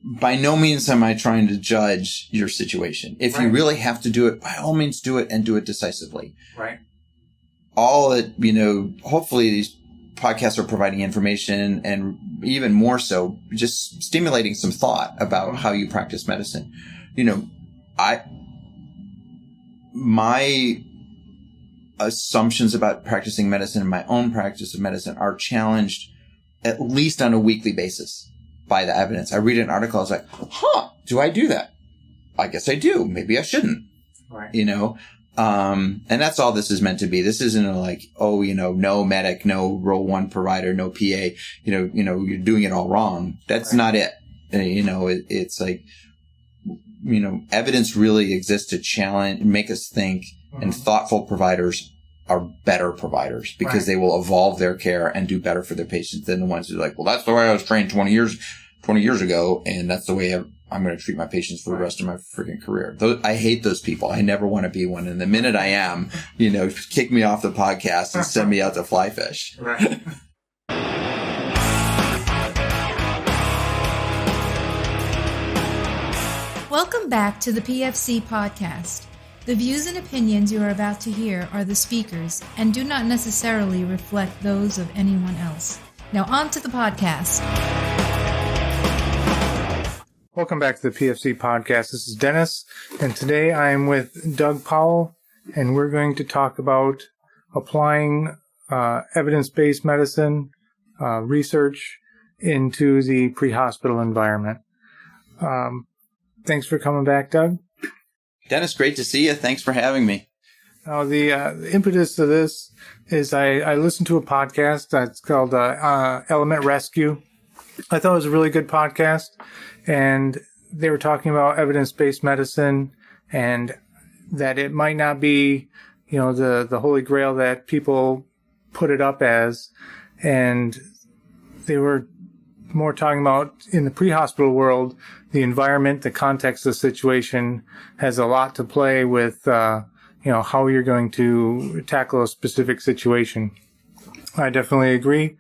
by no means am I trying to judge your situation. If you really have to do it, by all means do it and do it decisively. Right. All that, hopefully these podcasts are providing information and even more so, just stimulating some thought about how you practice medicine. My assumptions about practicing medicine and my own practice of medicine are challenged at least on a weekly basis by the evidence. I read an article, I was like, do I do that? I guess I do. Maybe I shouldn't. Right. And that's all this is meant to be. This isn't like, no medic, no role 1 provider, no PA, you're doing it all wrong. That's not it. It's like, evidence really exists to challenge, make us think, and thoughtful providers are better providers because they will evolve their care and do better for their patients than the ones who are like, well, that's the way I was trained 20 years ago. And that's the way I'm going to treat my patients for the rest of my freaking career. I hate those people. I never want to be one. And the minute I am, kick me off the podcast and send me out to fly fish. Right. Welcome back to the PFC podcast. The views and opinions you are about to hear are the speakers and do not necessarily reflect those of anyone else. Now on to the podcast. Welcome back to the PFC podcast. This is Dennis, and today I'm with Doug Powell, and we're going to talk about applying evidence-based medicine research into the pre-hospital environment. Thanks for coming back, Doug. Dennis, great to see you. Thanks for having me. The impetus of this is I listened to a podcast that's called Element Rescue. I thought it was a really good podcast, and they were talking about evidence-based medicine and that it might not be, the holy grail that people put it up as. And they were more talking about in the pre-hospital world, the environment, the context of the situation has a lot to play with, how you're going to tackle a specific situation. I definitely agree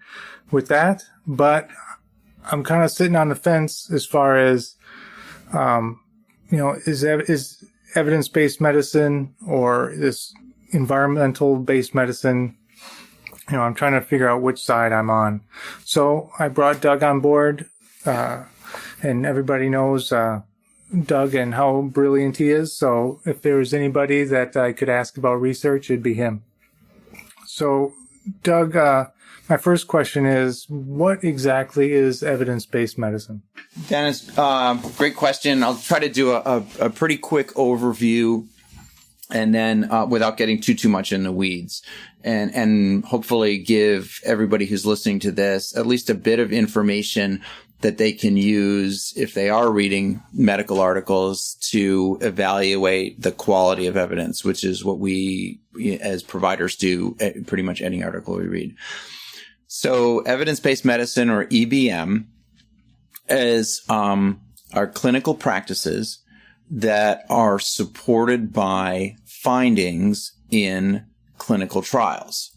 with that, but I'm kind of sitting on the fence as far as, is evidence-based medicine or this environmental-based medicine. I'm trying to figure out which side I'm on. So I brought Doug on board, and everybody knows Doug and how brilliant he is. So if there was anybody that I could ask about research, it'd be him. So, Doug, my first question is, what exactly is evidence-based medicine? Dennis, great question. I'll try to do a pretty quick overview, and then without getting too much in the weeds, and hopefully give everybody who's listening to this at least a bit of information that they can use if they are reading medical articles to evaluate the quality of evidence, which is what we as providers do at pretty much any article we read. So evidence-based medicine, or EBM, is our clinical practices that are supported by findings in clinical trials.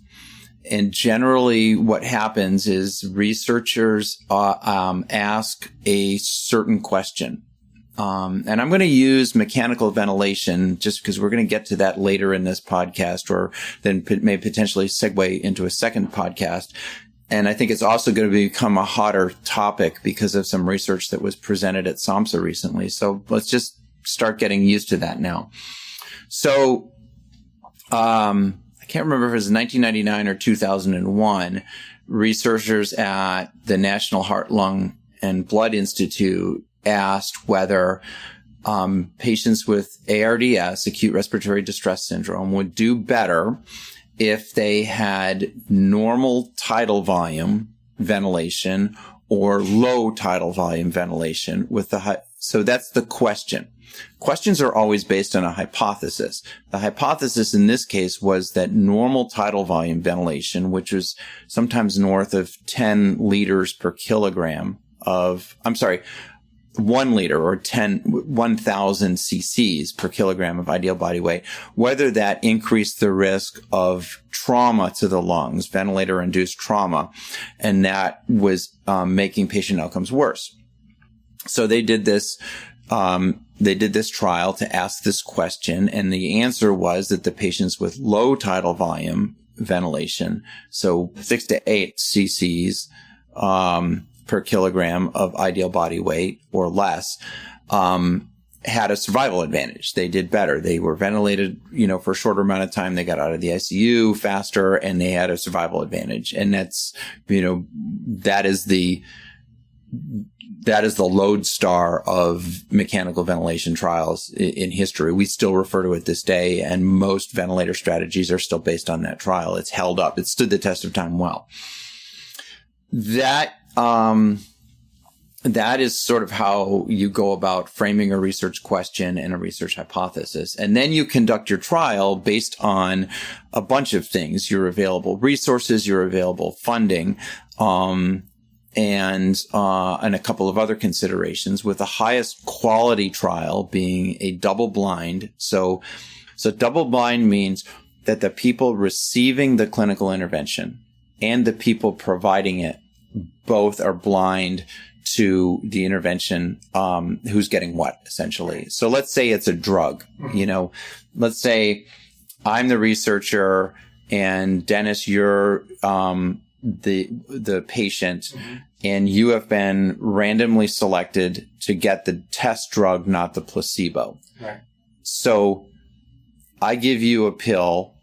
And generally what happens is researchers ask a certain question. And I'm going to use mechanical ventilation just because we're going to get to that later in this podcast, or then may potentially segue into a second podcast. And I think it's also going to become a hotter topic because of some research that was presented at SAMHSA recently. So let's just start getting used to that now. So, I can't remember if it was 1999 or 2001, researchers at the National Heart, Lung, and Blood Institute asked whether patients with ARDS, acute respiratory distress syndrome, would do better if they had normal tidal volume ventilation or low tidal volume ventilation with the so that's the question. Questions are always based on a hypothesis. The hypothesis in this case was that normal tidal volume ventilation, which was sometimes north of 10 liters per kilogram of, 1 liter or 1,000 cc's per kilogram of ideal body weight, whether that increased the risk of trauma to the lungs, ventilator-induced trauma, and that was making patient outcomes worse. So they did this trial to ask this question, and the answer was that the patients with low tidal volume ventilation, so 6 to 8 cc's per kilogram of ideal body weight or less, had a survival advantage. They did better. They were ventilated, for a shorter amount of time. They got out of the ICU faster, and they had a survival advantage. And that's, that is the lodestar of mechanical ventilation trials in history. We still refer to it this day, and most ventilator strategies are still based on that trial. It's held up. It stood the test of time well. That is sort of how you go about framing a research question and a research hypothesis. And then you conduct your trial based on a bunch of things: your available resources, your available funding, and a couple of other considerations, with the highest quality trial being a double blind. So double blind means that the people receiving the clinical intervention and the people providing it both are blind to the intervention, who's getting what, essentially. So let's say it's a drug, let's say I'm the researcher and Dennis, you're, the patient, and you have been randomly selected to get the test drug, not the placebo. Right. So I give you a pill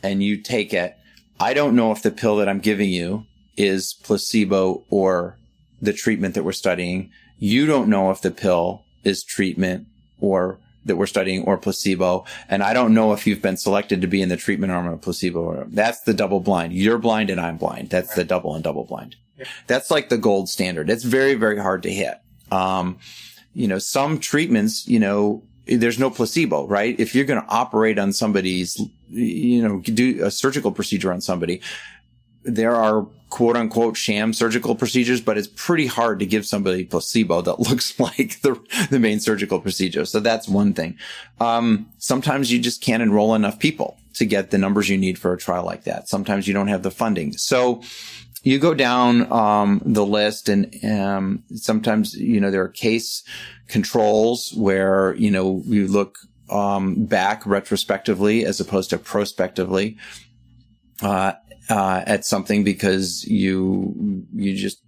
and you take it. I don't know if the pill that I'm giving you is placebo or the treatment that we're studying. You don't know if the pill is treatment or that we're studying or placebo. And I don't know if you've been selected to be in the treatment arm or placebo. That's the double blind. You're blind and I'm blind. That's the double and double blind. Yeah. That's like the gold standard. It's very, very hard to hit. Some treatments, there's no placebo, right? If you're going to operate on somebody's, do a surgical procedure on somebody, there are quote unquote sham surgical procedures, but it's pretty hard to give somebody placebo that looks like the main surgical procedure. So that's one thing. Sometimes you just can't enroll enough people to get the numbers you need for a trial like that. Sometimes you don't have the funding. So you go down the list, and sometimes, there are case controls where, you look back retrospectively as opposed to prospectively at something, because you just,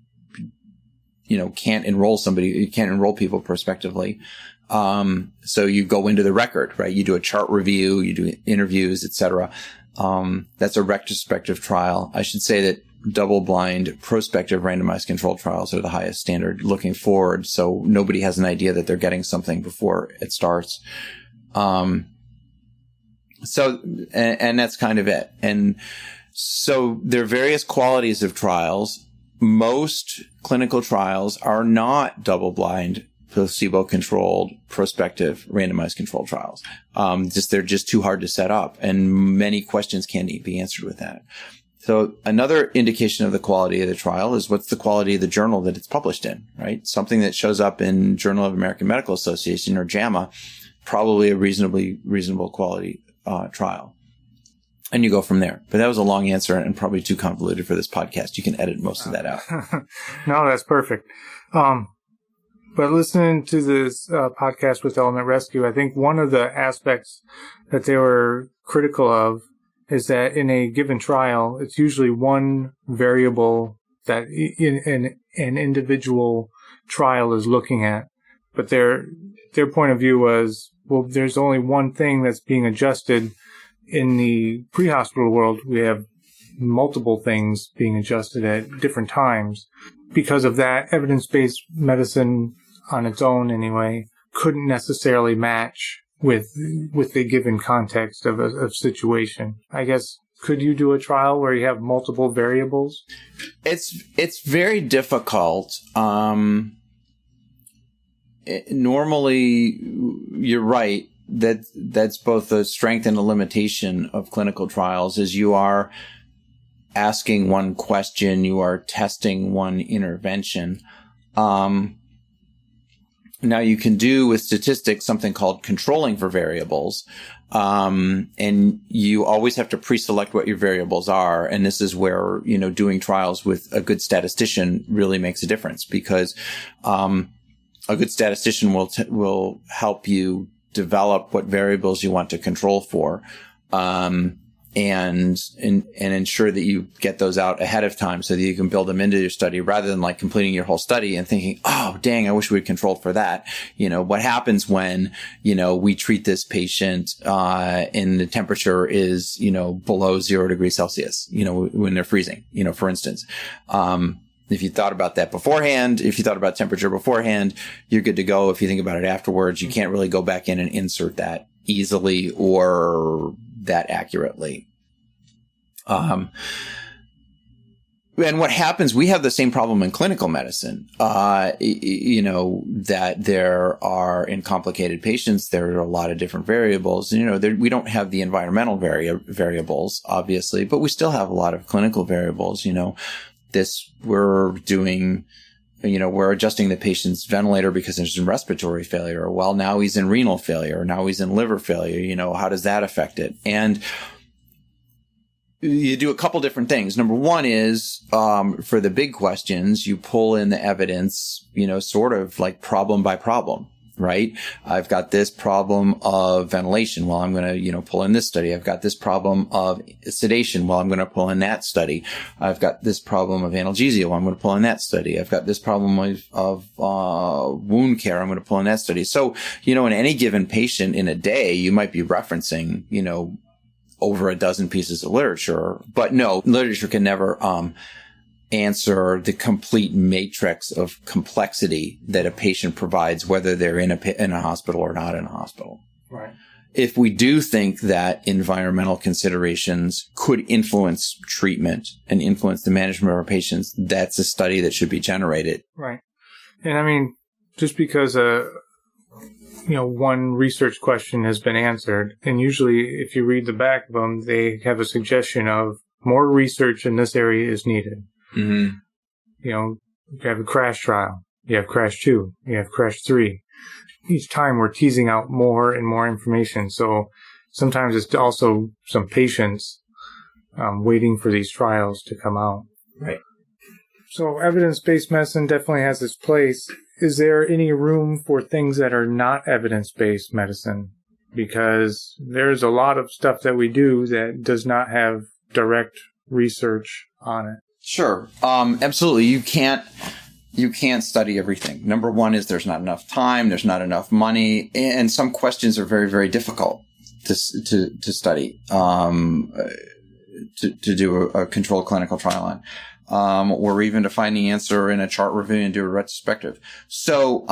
can't enroll somebody. You can't enroll people prospectively. So you go into the record, right? You do a chart review, you do interviews, etc. That's a retrospective trial. I should say that double-blind, prospective randomized controlled trials are the highest standard looking forward. So nobody has an idea that they're getting something before it starts. And that's kind of it. And so there are various qualities of trials. Most clinical trials are not double-blind, placebo-controlled, prospective, randomized controlled trials. They're just too hard to set up, and many questions can't be answered with that. So another indication of the quality of the trial is what's the quality of the journal that it's published in, right? Something that shows up in Journal of American Medical Association or JAMA, probably a reasonable quality trial. And you go from there. But that was a long answer and probably too convoluted for this podcast. You can edit most of that out. No, that's perfect. But listening to this podcast with Element Rescue, I think one of the aspects that they were critical of is that in a given trial, it's usually one variable that an individual trial is looking at. But their point of view was, well, there's only one thing that's being adjusted. In the pre-hospital world, we have multiple things being adjusted at different times. Because of that, evidence-based medicine on its own, anyway, couldn't necessarily match with the given context of a situation. I guess, could you do a trial where you have multiple variables? It's very difficult. Normally, you're right. That's both a strength and a limitation of clinical trials, is you are asking one question, you are testing one intervention. Now you can do with statistics something called controlling for variables. And you always have to pre-select what your variables are. And this is where, doing trials with a good statistician really makes a difference, because, a good statistician will help you develop what variables you want to control for, and ensure that you get those out ahead of time so that you can build them into your study rather than like completing your whole study and thinking, oh, dang, I wish we had controlled for that. What happens when, we treat this patient, and the temperature is, below 0 degrees Celsius, when they're freezing, for instance. If you thought about that beforehand, if you thought about temperature beforehand, you're good to go. If you think about it afterwards, you can't really go back in and insert that easily or that accurately. And what happens, we have the same problem in clinical medicine, that there are, in complicated patients, there are a lot of different variables. We don't have the environmental variables, obviously, but we still have a lot of clinical variables. We're doing, we're adjusting the patient's ventilator because there's some respiratory failure. Well, now he's in renal failure. Now he's in liver failure. How does that affect it? And you do a couple different things. Number one is, for the big questions, you pull in the evidence, sort of like problem by problem. Right? I've got this problem of ventilation. Well, I'm going to, pull in this study. I've got this problem of sedation. Well, I'm going to pull in that study. I've got this problem of analgesia. Well, I'm going to pull in that study. I've got this problem of wound care. I'm going to pull in that study. So, in any given patient in a day, you might be referencing, over a dozen pieces of literature, but no, literature can never, answer the complete matrix of complexity that a patient provides, whether they're in a hospital or not in a hospital. Right. If we do think that environmental considerations could influence treatment and influence the management of our patients, that's a study that should be generated. Right. And just because one research question has been answered, and usually if you read the back of them, they have a suggestion of more research in this area is needed. Mm-hmm. You have a crash trial. You have crash 2. You have crash 3. Each time we're teasing out more and more information. So sometimes it's also some patience waiting for these trials to come out. Right. So evidence-based medicine definitely has its place. Is there any room for things that are not evidence-based medicine? Because there's a lot of stuff that we do that does not have direct research on it. Sure. Absolutely. You can't study everything. Number one is there's not enough time. There's not enough money. And some questions are very, very difficult to study, to do a controlled clinical trial on, or even to find the answer in a chart review and do a retrospective. So,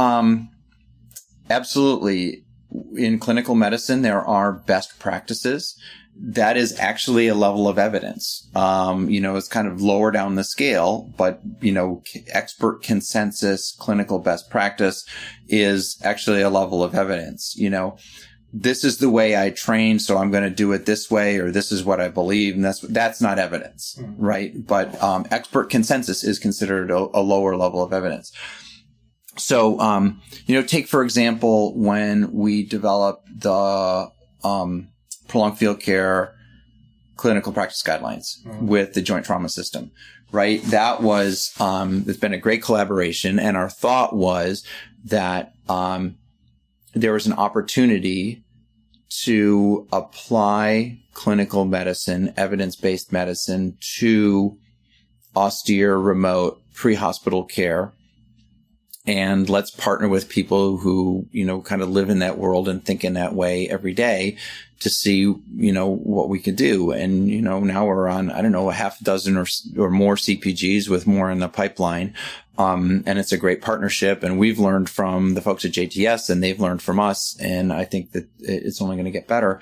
absolutely. In clinical medicine, there are best practices. That is actually a level of evidence. It's kind of lower down the scale, but, expert consensus, clinical best practice is actually a level of evidence. This is the way I train, so I'm going to do it this way, or this is what I believe. And that's not evidence, right? But, expert consensus is considered a lower level of evidence. So, take, for example, when we developed the, prolonged field care clinical practice guidelines with the Joint Trauma System, right? That was, it's been a great collaboration. And our thought was that, there was an opportunity to apply clinical medicine, evidence-based medicine to austere, remote, pre-hospital care. And let's partner with people who, kind of live in that world and think in that way every day to see, what we could do. And, now we're on, a half dozen or more CPGs with more in the pipeline. And it's a great partnership. And we've learned from the folks at JTS and they've learned from us. And I think that it's only going to get better.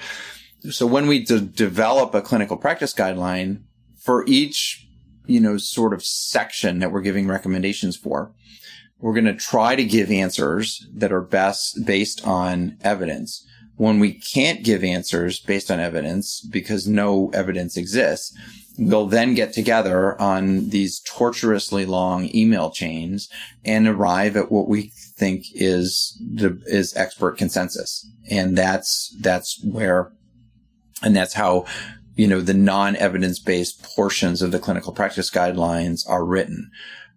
So when we develop a clinical practice guideline for each, sort of section that we're giving recommendations for, we're going to try to give answers that are best based on evidence. When we can't give answers based on evidence because no evidence exists, we'll then get together on these torturously long email chains and arrive at what we think is expert consensus. And that's how, the non-evidence-based portions of the clinical practice guidelines are written.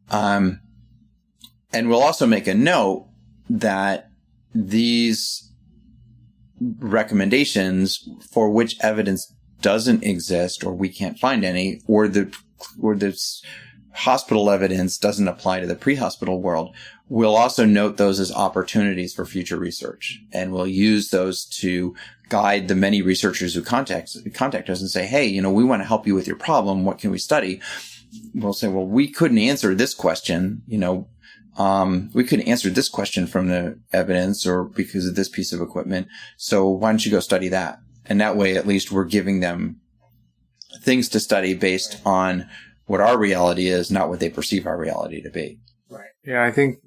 And we'll also make a note that these recommendations for which evidence doesn't exist or we can't find any, or this hospital evidence doesn't apply to the pre-hospital world, we'll also note those as opportunities for future research. And we'll use those to guide the many researchers who contact us and say, hey, we want to help you with your problem. What can we study? We'll say, well, we couldn't answer this question, we couldn't answer this question from the evidence or because of this piece of equipment. So why don't you go study that? And that way, at least we're giving them things to study based on what our reality is, not what they perceive our reality to be. Right. Yeah, I think,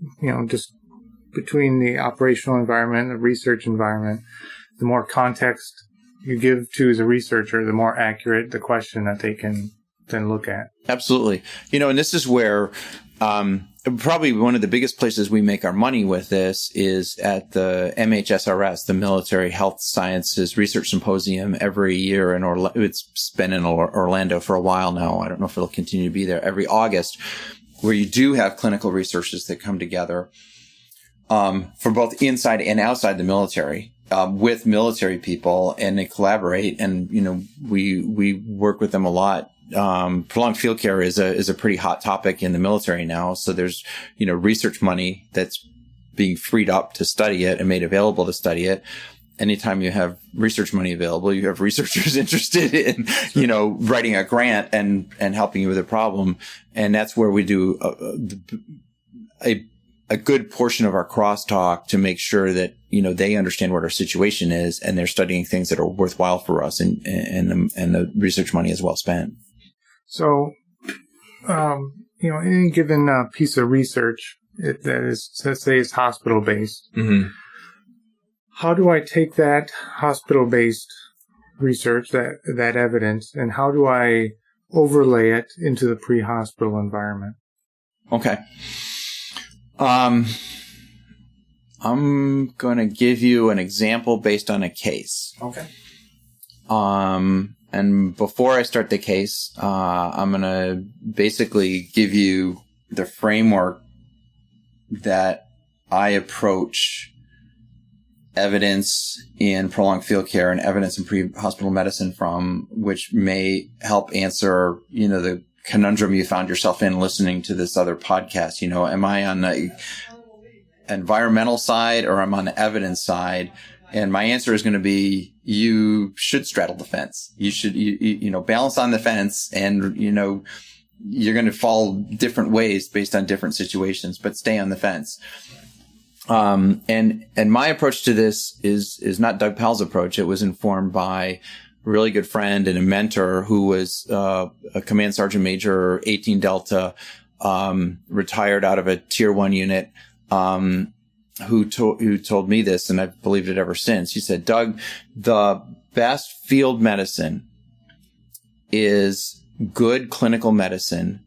just between the operational environment and the research environment, the more context you give to the researcher, the more accurate the question that they can then look at. Absolutely. And this is where probably one of the biggest places we make our money with this is at the MHSRS, the Military Health Sciences Research Symposium, every year in Orlando. It's been in Orlando for a while now. I don't know if it'll continue to be there every August, where you do have clinical researchers that come together for both inside and outside the military. With military people, and they collaborate, and we work with them a lot. Prolonged field care is a pretty hot topic in the military now. So there's research money that's being freed up to study it and made available to study it. Anytime you have research money available, you have researchers interested in writing a grant and helping you with a problem, and that's where we do a good portion of our crosstalk to make sure that, they understand what our situation is and they're studying things that are worthwhile for us, and the research money is well spent. So, any given piece of research that is, let's say, is hospital-based, mm-hmm. How do I take that hospital-based research, that evidence, and how do I overlay it into the pre-hospital environment? Okay. I'm going to give you an example based on a case. Okay. And before I start the case, I'm going to basically give you the framework that I approach evidence in prolonged field care and evidence in pre-hospital medicine from, which may help answer, the conundrum you found yourself in listening to this other podcast. Am I on the environmental side or am I on the evidence side? And my answer is going to be, you should straddle the fence. You should, balance on the fence, and, you're going to fall different ways based on different situations, but stay on the fence. And my approach to this is not Doug Powell's approach. It was informed by a really good friend and a mentor who was, a command sergeant major, 18 Delta, retired out of a tier 1 unit, who told me this, and I've believed it ever since. He said, Doug, the best field medicine is good clinical medicine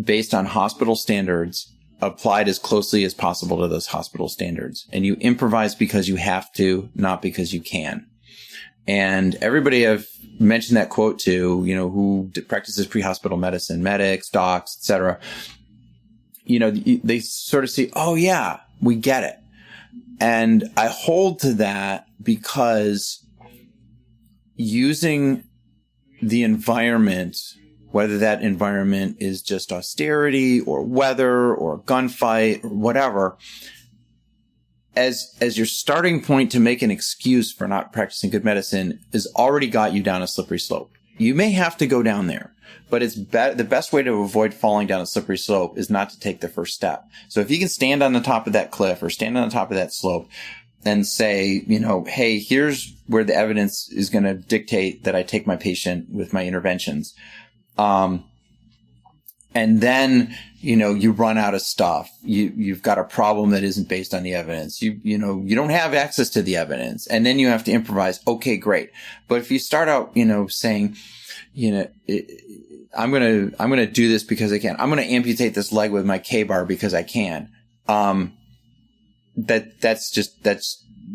based on hospital standards, applied as closely as possible to those hospital standards. And you improvise because you have to, not because you can. And everybody I've mentioned that quote to, who practices pre-hospital medicine, medics, docs, etc., they sort of see, oh yeah, we get it. And I hold to that because using the environment, whether that environment is just austerity or weather or gunfight or whatever, as your starting point to make an excuse for not practicing good medicine has already got you down a slippery slope. You may have to go down there, but it's the best way to avoid falling down a slippery slope is not to take the first step. So if you can stand on the top of that cliff or stand on the top of that slope and say, hey, here's where the evidence is going to dictate that I take my patient with my interventions. And then, you run out of stuff. You've got a problem that isn't based on the evidence. You don't have access to the evidence, and then you have to improvise. Okay, great. But if you start out, saying, I'm going to do this because I can. I'm going to amputate this leg with my K-bar because I can.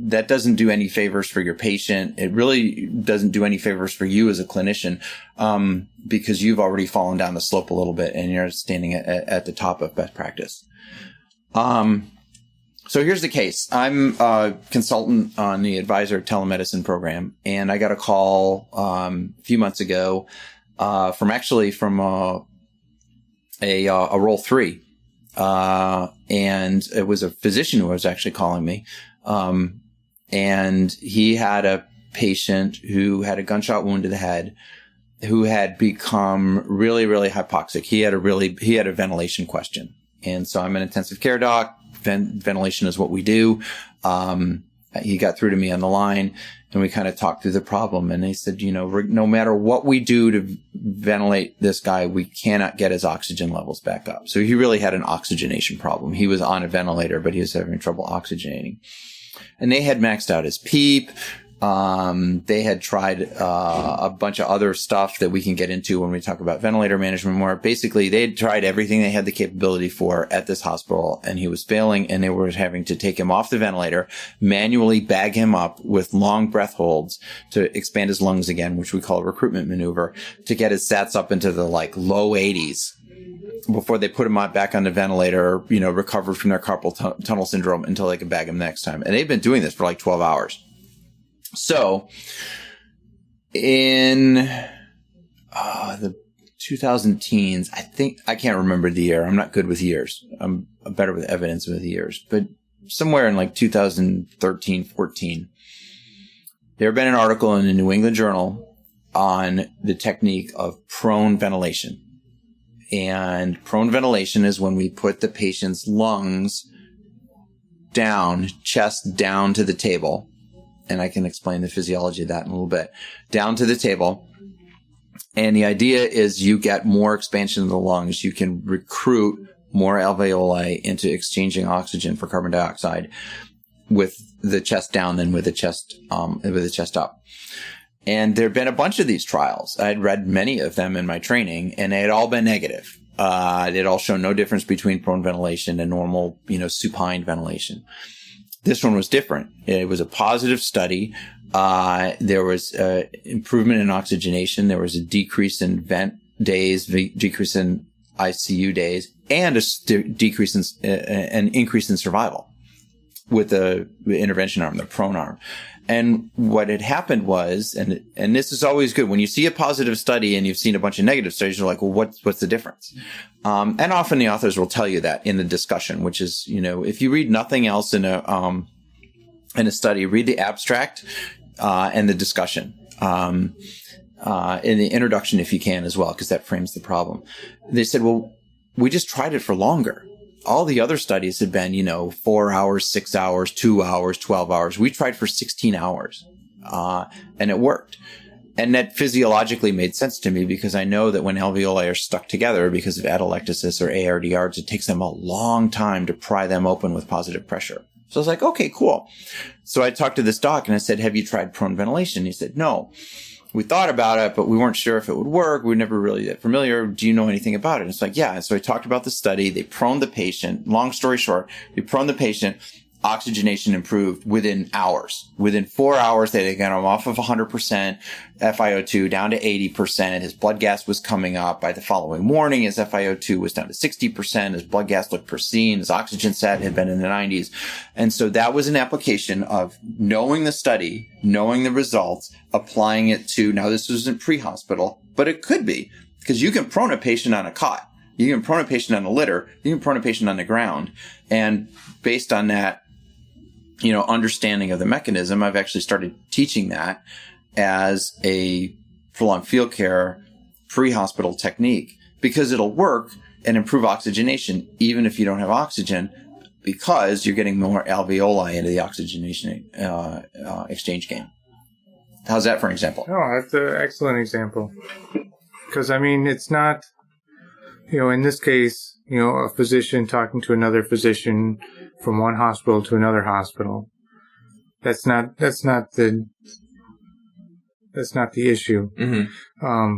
That doesn't do any favors for your patient. It really doesn't do any favors for you as a clinician, because you've already fallen down the slope a little bit and you're standing at the top of best practice. So here's the case. I'm a consultant on the Advisor Telemedicine program, and I got a call a few months ago from a Roll 3. And it was a physician who was actually calling me. And he had a patient who had a gunshot wound to the head, who had become really, really hypoxic. He had a ventilation question. And so I'm an intensive care doc. Ventilation is what we do. He got through to me on the line, and we kind of talked through the problem. And they said, no matter what we do to ventilate this guy, we cannot get his oxygen levels back up. So he really had an oxygenation problem. He was on a ventilator, but he was having trouble oxygenating. And they had maxed out his PEEP. They had tried a bunch of other stuff that we can get into when we talk about ventilator management more. Basically, they had tried everything they had the capability for at this hospital, and he was failing, and they were having to take him off the ventilator, manually bag him up with long breath holds to expand his lungs again, which we call a recruitment maneuver, to get his sats up into the low 80s before they put him back on the ventilator, recovered from their carpal tunnel syndrome until they could bag him next time. And they've been doing this for 12 hours. So in the 2000 teens, I can't remember the year. I'm not good with years. I'm better with evidence with years. But somewhere in 2013, 14, there had been an article in the New England Journal on the technique of prone ventilation. And prone ventilation is when we put the patient's lungs down, chest down to the table. And I can explain the physiology of that in a little bit. Down to the table. And the idea is you get more expansion of the lungs. You can recruit more alveoli into exchanging oxygen for carbon dioxide with the chest down than with the chest up. And there have been a bunch of these trials. I had read many of them in my training, and they had all been negative. They'd all shown no difference between prone ventilation and normal, supine ventilation. This one was different. It was a positive study. There was improvement in oxygenation. There was a decrease in vent days, decrease in ICU days, and an increase in survival with the intervention arm, the prone arm. And what had happened was, and this is always good, when you see a positive study and you've seen a bunch of negative studies, you're like, well, what's the difference? And often the authors will tell you that in the discussion, which is, if you read nothing else in a study, read the abstract, and the discussion, in the introduction, if you can as well, because that frames the problem. They said, well, we just tried it for longer. All the other studies had been, 4 hours, 6 hours, 2 hours, 12 hours. We tried for 16 hours, and it worked. And that physiologically made sense to me because I know that when alveoli are stuck together because of atelectasis or ARDRs, it takes them a long time to pry them open with positive pressure. So I was like, okay, cool. So I talked to this doc and I said, have you tried prone ventilation? He said, no. We thought about it, but we weren't sure if it would work. We were never really that familiar. Do you know anything about it? And it's like, yeah. And so I talked about the study. They proned the patient. Long story short, they proned the patient. Oxygenation improved within hours. Within 4 hours, they got him off of 100% FiO2 down to 80%. His blood gas was coming up. By the following morning, his FiO2 was down to 60%. His blood gas looked pristine. His oxygen sat had been in the 90s. And so that was an application of knowing the study, knowing the results, applying it to, now this wasn't pre-hospital, but it could be, because you can prone a patient on a cot. You can prone a patient on a litter. You can prone a patient on the ground. And based on that, understanding of the mechanism, I've actually started teaching that as a full-on field care pre-hospital technique because it'll work and improve oxygenation even if you don't have oxygen because you're getting more alveoli into the oxygenation exchange game. How's that for an example? Oh, that's an excellent example. Because, it's not, in this case, a physician talking to another physician from one hospital to another hospital. That's not the issue. Mm-hmm.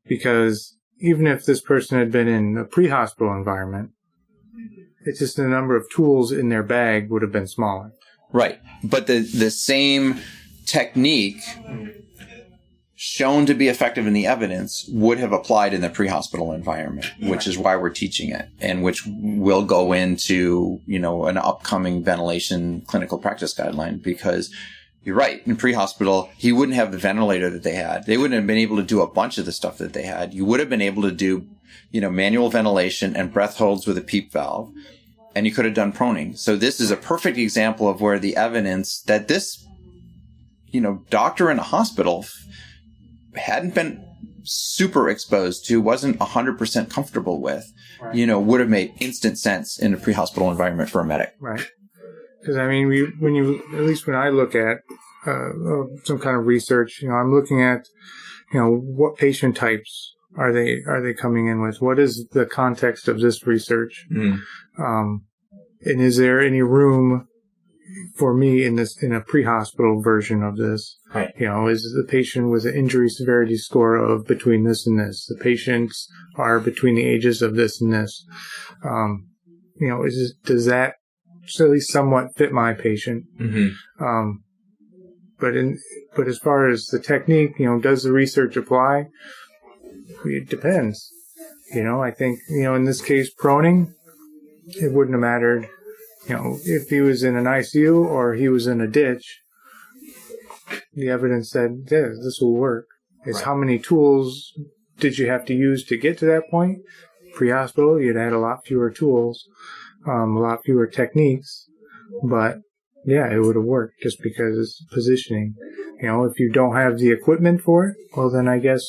Because even if this person had been in a pre-hospital environment, it's just the number of tools in their bag would have been smaller. Right. But the same technique shown to be effective in the evidence would have applied in the pre-hospital environment, which is why we're teaching it, and which will go into, an upcoming ventilation clinical practice guideline, because you're right. In pre-hospital, he wouldn't have the ventilator that they had. They wouldn't have been able to do a bunch of the stuff that they had. You would have been able to do, manual ventilation and breath holds with a PEEP valve, and you could have done proning. So this is a perfect example of where the evidence that this, doctor in a hospital hadn't been super exposed to, wasn't 100% comfortable with, right, would have made instant sense in a pre-hospital environment for a medic. Right. Because, at least when I look at some kind of research, I'm looking at, what patient types are they coming in with? What is the context of this research? Mm. And is there any room for me in a pre-hospital version of this? Right. Is the patient with an injury severity score of between this and this? The patients are between the ages of this and this. Does that at least somewhat fit my patient? Mm-hmm. But as far as the technique, does the research apply? It depends. I think, in this case, proning, it wouldn't have mattered, if he was in an ICU or he was in a ditch. The evidence said, yeah, this will work. It's right. How many tools did you have to use to get to that point? Pre-hospital, you'd had a lot fewer tools, a lot fewer techniques, but yeah, it would have worked just because it's positioning. If you don't have the equipment for it, well, then I guess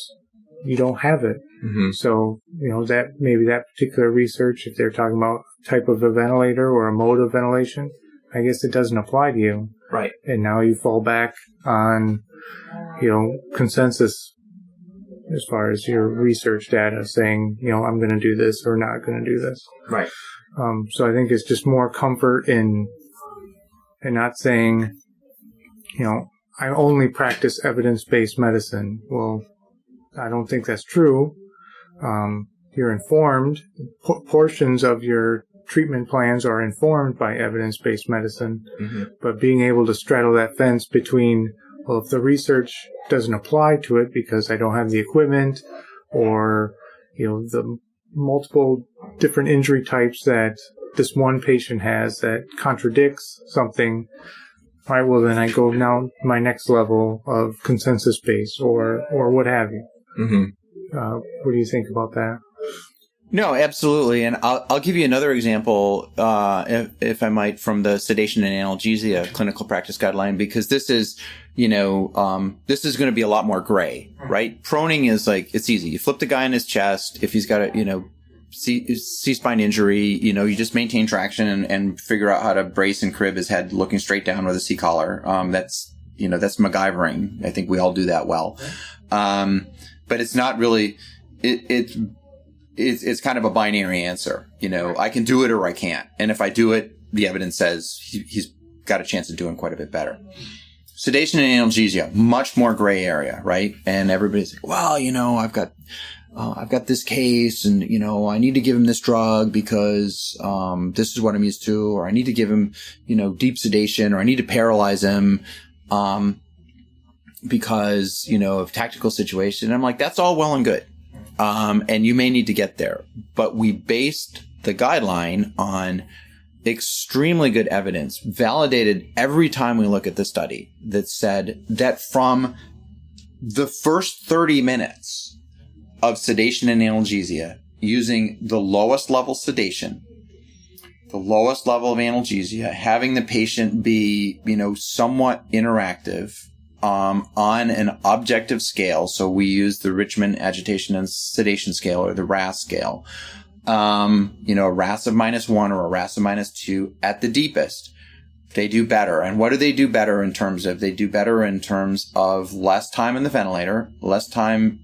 you don't have it. Mm-hmm. So, that maybe that particular research, if they're talking about type of a ventilator or a mode of ventilation, I guess it doesn't apply to you. Right. And now you fall back on, consensus as far as your research data saying, I'm going to do this or not going to do this. Right. So I think it's just more comfort in not saying, I only practice evidence-based medicine. Well, I don't think that's true. You're informed. Portions of your treatment plans are informed by evidence-based medicine, mm-hmm. but being able to straddle that fence between, well, if the research doesn't apply to it because I don't have the equipment, or, the multiple different injury types that this one patient has that contradicts something, right, well, then I go now my next level of consensus-based or what have you. Mm-hmm. What do you think about that? No, absolutely. And I'll give you another example, if I might, from the sedation and analgesia clinical practice guideline, because this is, this is going to be a lot more gray, right? Proning is like, it's easy. You flip the guy in his chest. If he's got a, C-spine injury, you just maintain traction and figure out how to brace and crib his head looking straight down with a C-collar. That's MacGyvering. I think we all do that well. But it's not really, it's kind of a binary answer. I can do it or I can't. And if I do it, the evidence says he's got a chance of doing quite a bit better. Sedation and analgesia, much more gray area, right? And everybody's like, well, I've got this case and, I need to give him this drug because, this is what I'm used to, or I need to give him, deep sedation, or I need to paralyze him, because, of tactical situation. And I'm like, that's all well and good. And you may need to get there, but we based the guideline on extremely good evidence, validated every time we look at the study, that said that from the first 30 minutes of sedation and analgesia, using the lowest level sedation, the lowest level of analgesia, having the patient be, somewhat interactive, on an objective scale. So we use the Richmond Agitation and Sedation Scale, or the RASS scale. A RASS of -1 or a RASS of -2 at the deepest. They do better. And what do they do better in terms of? They do better in terms of less time in the ventilator, less time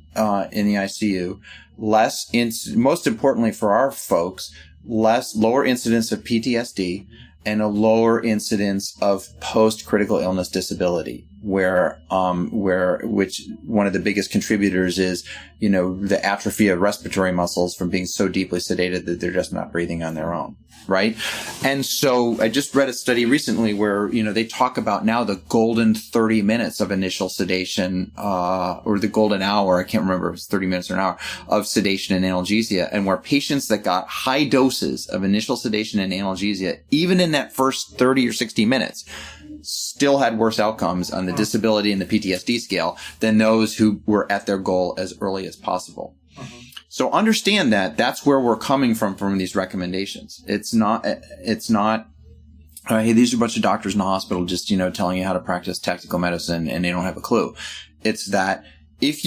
in the ICU, most importantly for our folks, lower incidence of PTSD, and a lower incidence of post-critical illness disability. which one of the biggest contributors is, the atrophy of respiratory muscles from being so deeply sedated that they're just not breathing on their own. Right. And so I just read a study recently where, they talk about now the golden 30 minutes of initial sedation, or the golden hour. I can't remember if it's 30 minutes or an hour of sedation and analgesia, and where patients that got high doses of initial sedation and analgesia, even in that first 30 or 60 minutes, still had worse outcomes on the disability and the PTSD scale than those who were at their goal as early as possible. So understand that that's where we're coming from these recommendations. It's not, hey, these are a bunch of doctors in the hospital just, telling you how to practice tactical medicine and they don't have a clue. It's that if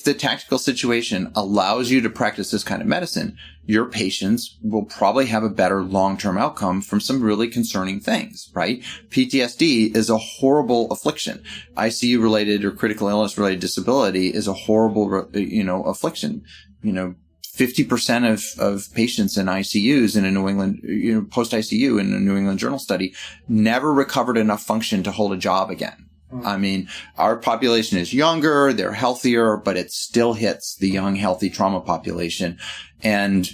the tactical situation allows you to practice this kind of medicine, your patients will probably have a better long-term outcome from some really concerning things, right? PTSD is a horrible affliction. ICU-related or critical illness-related disability is a horrible, affliction. 50% of patients in ICUs in a New England, post-ICU in a New England Journal study never recovered enough function to hold a job again. I mean, our population is younger, they're healthier, but it still hits the young, healthy trauma population. And,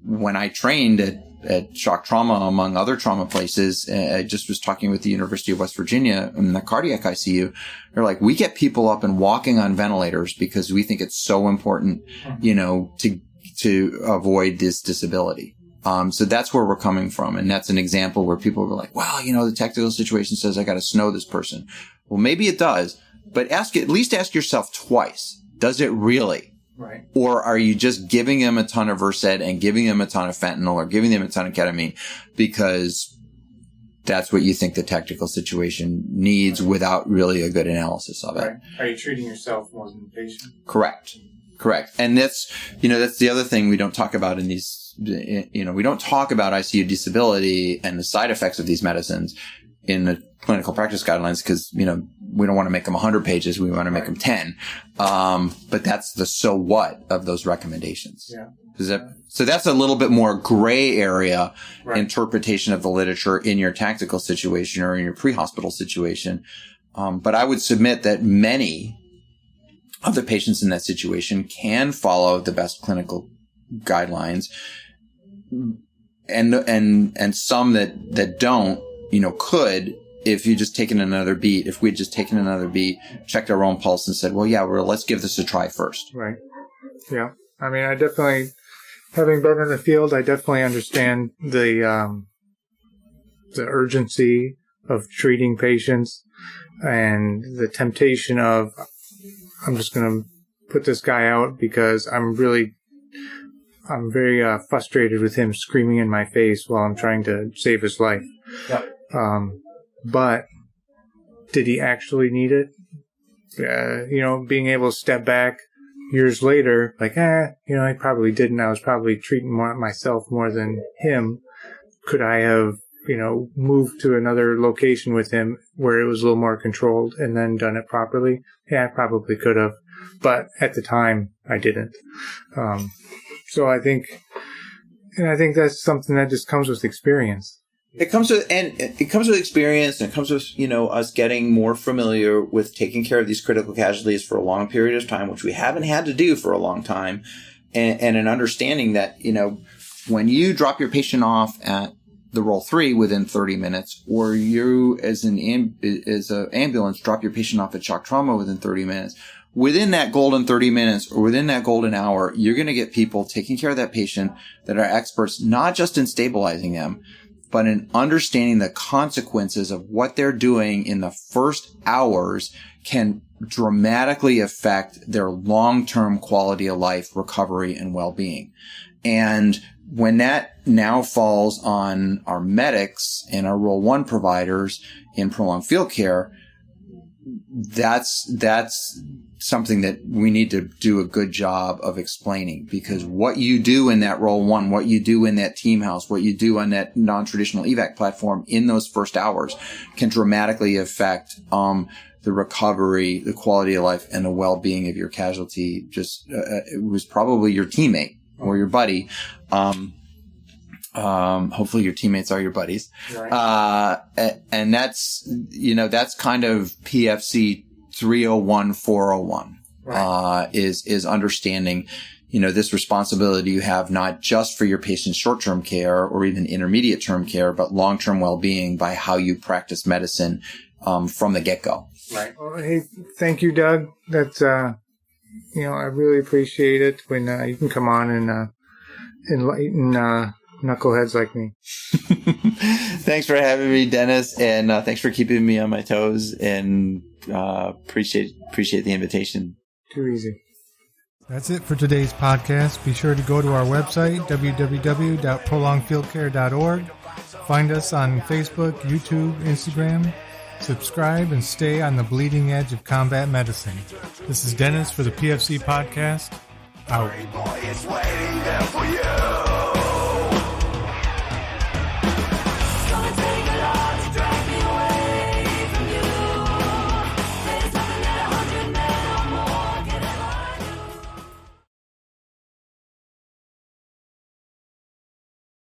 when I trained at Shock Trauma, among other trauma places, I just was talking with the University of West Virginia in the cardiac ICU. They're like, we get people up and walking on ventilators because we think it's so important, to avoid this disability. So that's where we're coming from. And that's an example where people were like, well, the tactical situation says I got to snow this person. Well, maybe it does, but at least ask yourself twice. Does it really? Right. Or are you just giving them a ton of Versed and giving them a ton of fentanyl or giving them a ton of ketamine because that's what you think the tactical situation needs without really a good analysis of it? Right. Are you treating yourself more than the patient? Correct. And that's the other thing we don't talk about in these, we don't talk about ICU disability and the side effects of these medicines in the clinical practice guidelines because, we don't want to make them 100 pages. We want to make them 10. But that's the so what of those recommendations. Yeah. So that's a little bit more gray area interpretation of the literature in your tactical situation or in your pre-hospital situation. But I would submit that many of the patients in that situation can follow the best clinical guidelines, and some that don't, could, if you just taken another beat, if we'd just taken another beat, checked our own pulse and said, well, yeah, let's give this a try first. Right. Yeah. I mean, I definitely, having been in the field, I definitely understand the urgency of treating patients and the temptation of, I'm just going to put this guy out because I'm very frustrated with him screaming in my face while I'm trying to save his life. Yep. But did he actually need it? Being able to step back years later, like, I probably didn't. I was probably treating myself more than him. Could I have, moved to another location with him where it was a little more controlled and then done it properly? Yeah, I probably could have. But at the time, I didn't. So I think that's something that just comes with experience. It comes with experience, and it comes with, us getting more familiar with taking care of these critical casualties for a long period of time, which we haven't had to do for a long time. And an understanding that, when you drop your patient off at the roll 3 within 30 minutes, or you as an ambulance drop your patient off at shock trauma within 30 minutes, within that golden 30 minutes or within that golden hour, you're going to get people taking care of that patient that are experts, not just in stabilizing them, but in understanding the consequences of what they're doing in the first hours can dramatically affect their long-term quality of life, recovery, and well-being. And when that now falls on our medics and our Role 1 providers in prolonged field care, that's something that we need to do a good job of explaining, because what you do in that Role 1, what you do in that team house, what you do on that non-traditional evac platform in those first hours can dramatically affect the recovery, the quality of life, and the well-being of your casualty. It was probably your teammate or your buddy. Hopefully your teammates are your buddies. Right. And that's, that's kind of PFC 301, 401, Right. is understanding, this responsibility you have not just for your patient's short-term care or even intermediate-term care, but long-term well-being by how you practice medicine, from the get-go. Right. Well, hey, thank you, Doug. That's, I really appreciate it when you can come on and enlighten knuckleheads like me. Thanks for having me, Dennis, and thanks for keeping me on my toes, and appreciate the invitation. Too easy. That's it for today's podcast. Be sure to go to our website, www.prolongfieldcare.org. Find us on Facebook, YouTube, Instagram. Subscribe and stay on the bleeding edge of combat medicine. This is Dennis for the PFC Podcast. Out. Boy, it's waiting there for you.